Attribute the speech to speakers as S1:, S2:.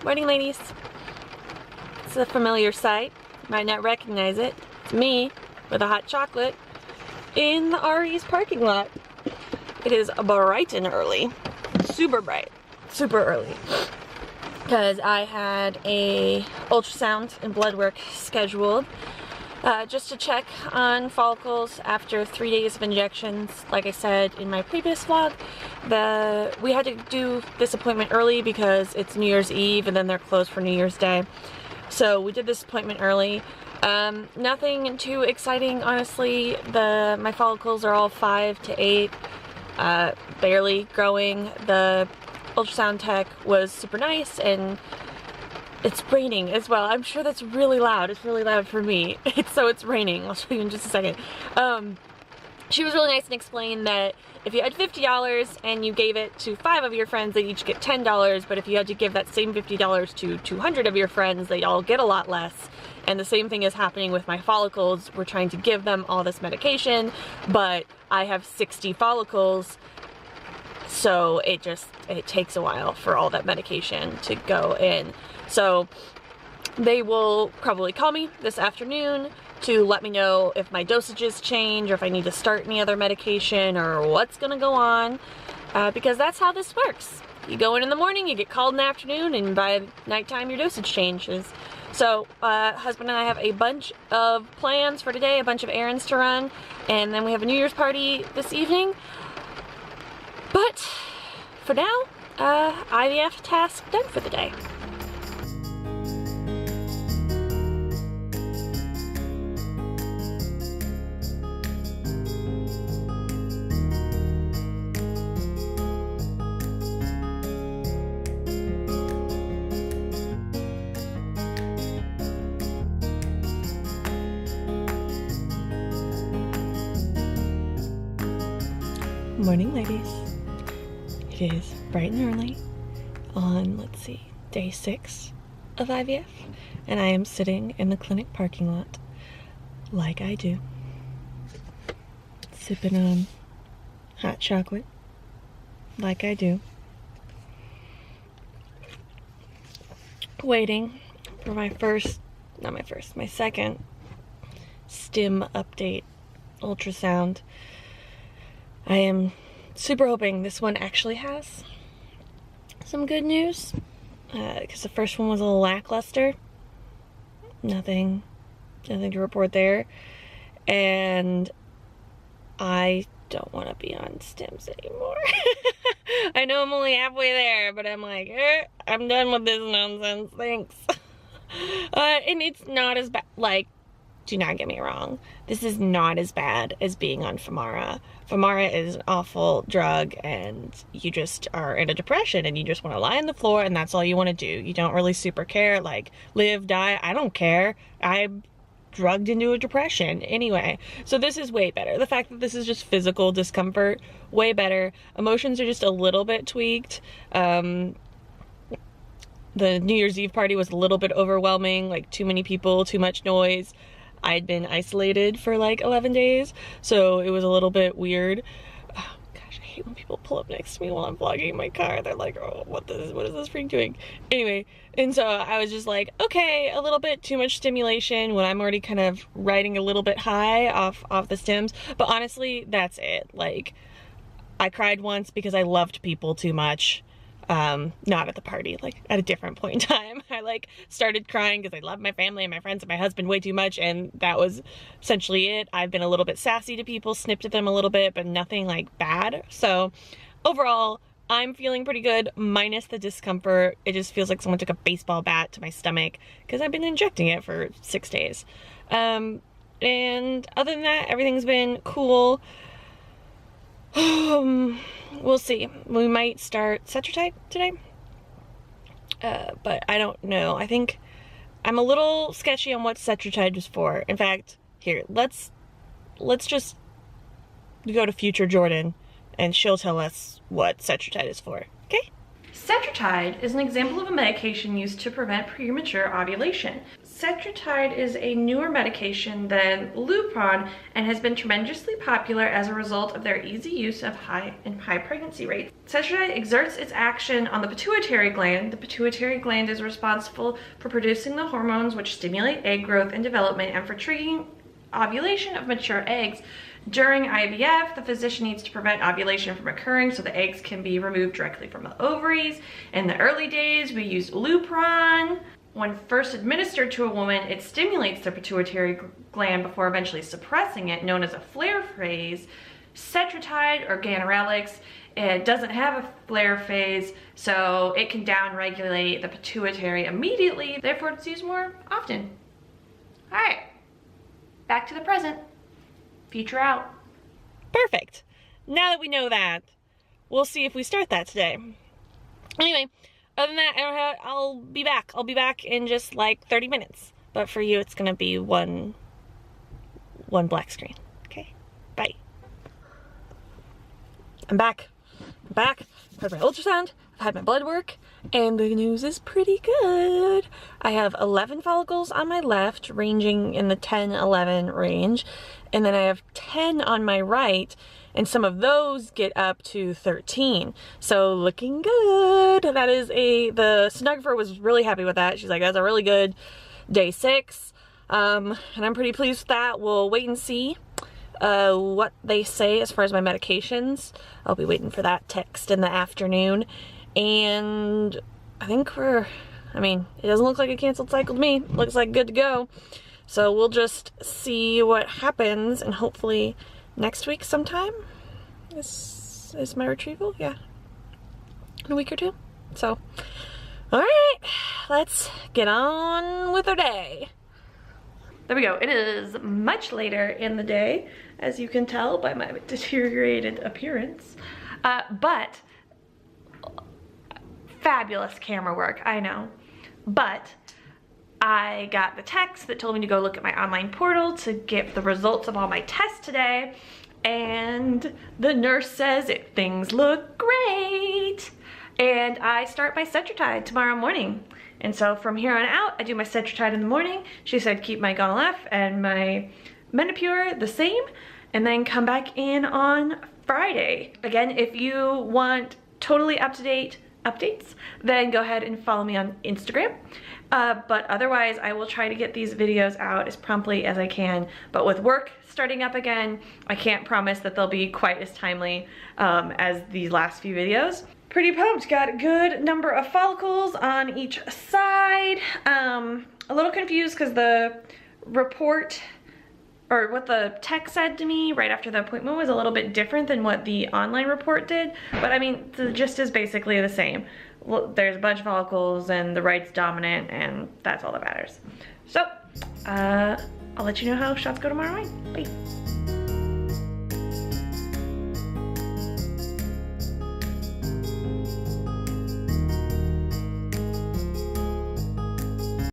S1: Morning, ladies. It's a familiar sight. You might not recognize it. It's me with a hot chocolate in the RE's parking lot. It is bright and early. Super bright. Super early. Because I had a ultrasound and blood work scheduled just to check on follicles after 3 days of injections. Like I said in my previous vlog, we had to do this appointment early because it's New Year's Eve and then they're closed for New Year's Day. So we did this appointment early. Nothing too exciting, honestly. My follicles are all 5 to 8, barely growing. The ultrasound tech was super nice, and it's raining as well. I'm sure that's really loud. It's really loud for me. It's raining. I'll show you in just a second. She was really nice and explained that if you had $50 and you gave it to 5 of your friends, they'd each get $10, but if you had to give that same $50 to 200 of your friends, they'd all get a lot less. And the same thing is happening with my follicles. We're trying to give them all this medication, but I have 60 follicles, so it takes a while for all that medication to go in. So they will probably call me this afternoon to let me know if my dosages change or if I need to start any other medication or what's gonna go on, because that's how this works. You go in the morning, you get called in the afternoon, and by nighttime your dosage changes. So husband and I have a bunch of plans for today, a bunch of errands to run, and then we have a New Year's party this evening. But for now, IVF task done for the day. Morning, ladies. It is bright and early on, let's see, day 6 of IVF, and I am sitting in the clinic parking lot like I do, sipping on hot chocolate like I do, waiting for my second stim update ultrasound. I am super hoping this one actually has some good news, because the first one was a little lackluster. Nothing to report there, and I don't want to be on Stims anymore. I know I'm only halfway there, but I'm like, I'm done with this nonsense, thanks. And it's not as bad, like, do not get me wrong, this is not as bad as being on Femara. Femara is an awful drug, and you just are in a depression and you just want to lie on the floor and that's all you want to do. You don't really super care, like, live, die, I don't care. I'm drugged into a depression anyway. So this is way better. The fact that this is just physical discomfort, way better. Emotions are just a little bit tweaked. The New Year's Eve party was a little bit overwhelming, like too many people, too much noise. I'd been isolated for like 11 days, so it was a little bit weird. Oh, gosh, I hate when people pull up next to me while I'm vlogging in my car. They're like, oh, what is this freak doing? Anyway, and so I was just like, okay, a little bit too much stimulation when I'm already kind of riding a little bit high off the stims. But honestly, that's it. Like, I cried once because I loved people too much. Not at the party, like at a different point in time. I like started crying because I love my family and my friends and my husband way too much, and that was essentially it. I've been a little bit sassy to people, snipped at them a little bit, but nothing like bad. So overall, I'm feeling pretty good, minus the discomfort. It just feels like someone took a baseball bat to my stomach because I've been injecting it for 6 days. And other than that, everything's been cool. We'll see. We might start Cetrotide today, but I don't know. I think I'm a little sketchy on what Cetrotide is for. In fact, here, let's just go to future Jordan and she'll tell us what Cetrotide is for, okay? Cetrotide is an example of a medication used to prevent premature ovulation. Cetrotide is a newer medication than Lupron and has been tremendously popular as a result of their easy use of high pregnancy rates. Cetrotide exerts its action on the pituitary gland. The pituitary gland is responsible for producing the hormones which stimulate egg growth and development and for triggering ovulation of mature eggs. During IVF, the physician needs to prevent ovulation from occurring so the eggs can be removed directly from the ovaries. In the early days, we used Lupron. When first administered to a woman, it stimulates the pituitary gland before eventually suppressing it, known as a flare phase. Cetrotide, or ganirelix, it doesn't have a flare phase, so it can downregulate the pituitary immediately, therefore it's used more often. All right, back to the present. Future out. Perfect. Now that we know that, we'll see if we start that today. Anyway, other than that, I'll be back. I'll be back in just like 30 minutes. But for you, it's gonna be one black screen. Okay, bye. I'm back. I'm back. I've had my ultrasound. I've had my blood work, and the news is pretty good. I have 11 follicles on my left, ranging in the 10-11 range, and then I have 10 on my right, and some of those get up to 13. So looking good. That is the sonographer was really happy with that. She's like, that's a really good day 6. And I'm pretty pleased with that. We'll wait and see what they say as far as my medications. I'll be waiting for that text in the afternoon. And I think it doesn't look like a canceled cycle to me. It looks like good to go. So we'll just see what happens, and hopefully next week sometime is my retrieval. Yeah, in a week or 2. So, all right, let's get on with our day. There we go. It is much later in the day, as you can tell by my deteriorated appearance. But fabulous camera work, I know. But I got the text that told me to go look at my online portal to get the results of all my tests today. And the nurse says things look great. And I start my Cetrotide tomorrow morning. And so from here on out, I do my Cetrotide in the morning. She said keep my Gonal-F and my Menopur the same, and then come back in on Friday. Again, if you want totally up-to-date updates, then go ahead and follow me on Instagram. But otherwise, I will try to get these videos out as promptly as I can. But with work starting up again, I can't promise that they'll be quite as timely as these last few videos. Pretty pumped. Got a good number of follicles on each side. A little confused because the report, or what the tech said to me right after the appointment, was a little bit different than what the online report did. But I mean, the gist is basically the same. Well, there's a bunch of follicles and the right's dominant, and that's all that matters. So, I'll let you know how shots go tomorrow morning. Bye.